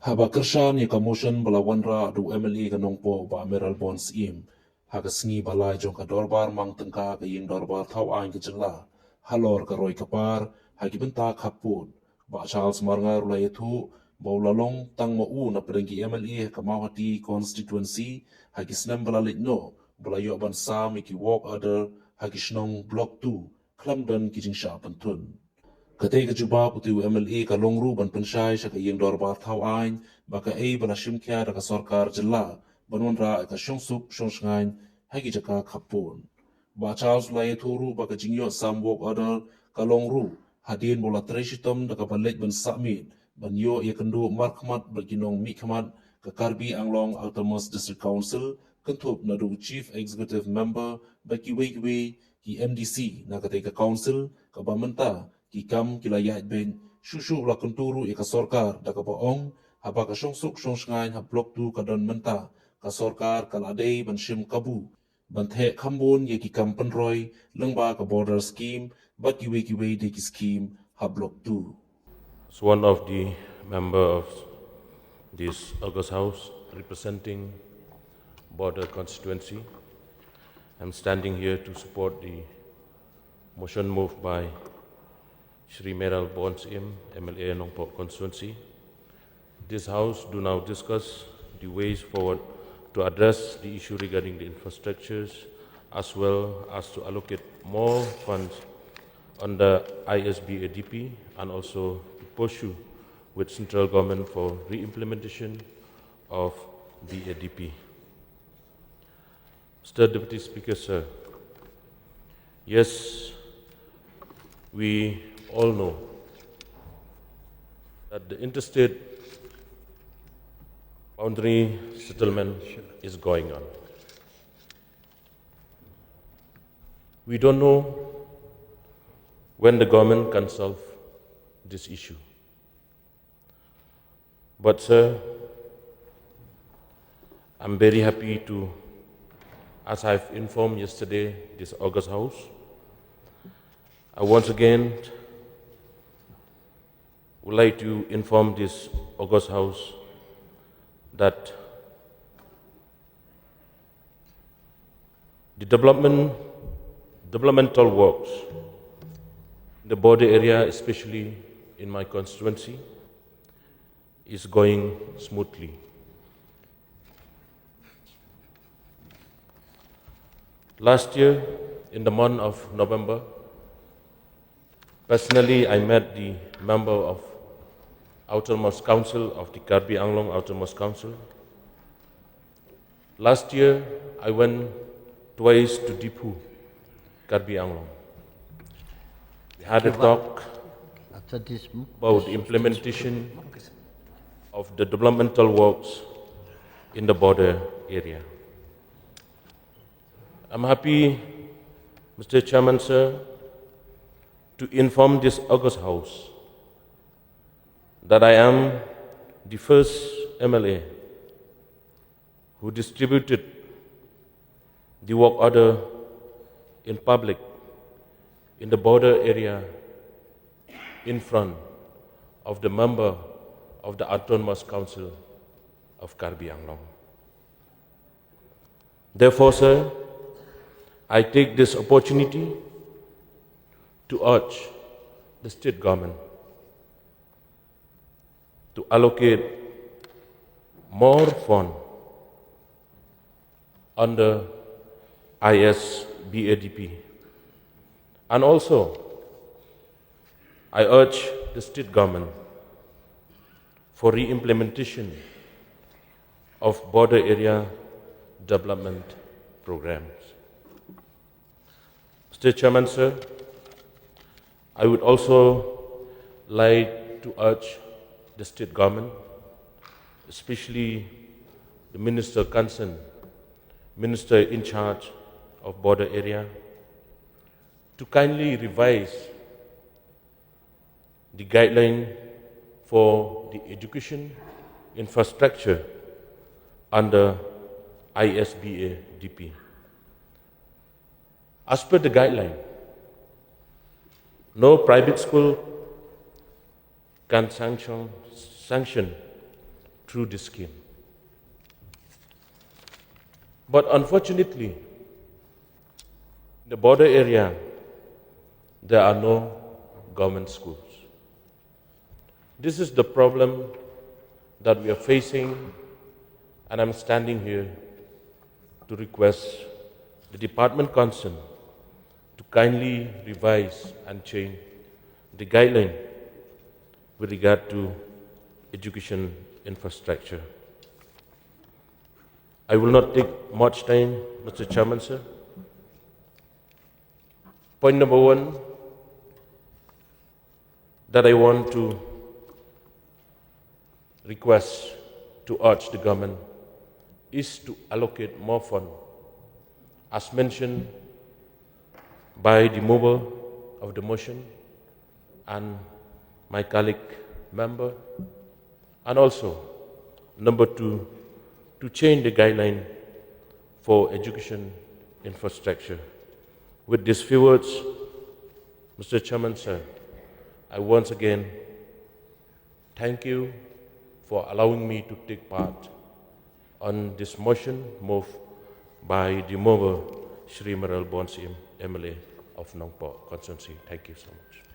Haba kershan ye motion bala wanra du MLA ka nongpo ba Meral Bonds im. Haga sngi balai jong ka dorbar mang tengka ka ying dorbar tau ain ka jengla. Halor ka roi kapar hagi benta kapun. Ba Charles Marngar ulai itu ba ulalong tang mo u na perenggi MLA ka mawati constituency hagi snem bala litno bala yo ban sam iki walk order hagi shnong block 2 klamdan ki jing sha pantun. Katay ka juba puti MLA ka longru ban pensay siya ka yeng dorbar tau ain baka ay bala shimkya da ka sorkar jela banwan ra ka syongsuk syongsngain hagi jaka kapun. Ba Charles lai turu baka jingyo samwok adal ka longru hadin bola treshitom da ka balik ban sakmin ban yo ya kendu markmat berginong mikmat ka Karbi Anglong Autonomous District Council kentup nadu Chief Executive Member baki wei ki MDC na katay ka council ka bamenta ki kam kila yait ben shushu la kunturu ka sorkar da ka baong haba ka syongsuk syongsngain ha blok tu ka don menta ka sorkar ka ladei ban shim kabu ban the khambun ye ki kam penroy lengba ka border scheme bat kiwe de ki scheme ha blok tu. As one of the member of this August House representing border constituency, I'm standing here to support the motion moved by Shri Meral Bonds MLA Nongpok constituency. This House do now discuss the ways forward to address the issue regarding the infrastructures as well as to allocate more funds under ISBADP and also to pursue with central government for re-implementation of BADP. Mr. Deputy Speaker, sir, yes, we all know that the interstate boundary settlement is going on. We don't know when the government can solve this issue. But sir, I'm very happy to, as I've informed yesterday, this August House, I once again would like to inform this August House that the developmental works in the border area, especially in my constituency, is going smoothly. Last year, in the month of November, personally I met the member of Autonomous Council of the Karbi Anglong Autonomous Council. Last year, I went twice to Dipu, Karbi Anglong. We had a talk about the implementation of the developmental works in the border area. I'm happy, Mr. Chairman, sir, to inform this August House that I am the first MLA who distributed the work order in public in the border area in front of the member of the Autonomous Council of Karbi Anglong. Therefore, sir, I take this opportunity to urge the state government to allocate more funds under ISBADP. And also, I urge the state government for re-implementation of border area development programs. Mr. Chairman, sir, I would also like to urge the state government, especially the minister concerned, minister in charge of border area, to kindly revise the guideline for the education infrastructure under ISBADP. As per the guideline, no private school can sanction through this scheme. But unfortunately, in the border area, there are no government schools. This is the problem that we are facing, and I'm standing here to request the department concerned to kindly revise and change the guideline with regard to education infrastructure. I will not take much time, Mr. Chairman, sir. Point number one that I want to request to urge the government is to allocate more funds, as mentioned by the mover of the motion and my colleague member, and also, number two, to change the guideline for education infrastructure. With these few words, Mr. Chairman, sir, I once again thank you for allowing me to take part on this motion moved by the mover, Shri Meral Bonsiem, MLA of Nongpor constituency. Thank you so much.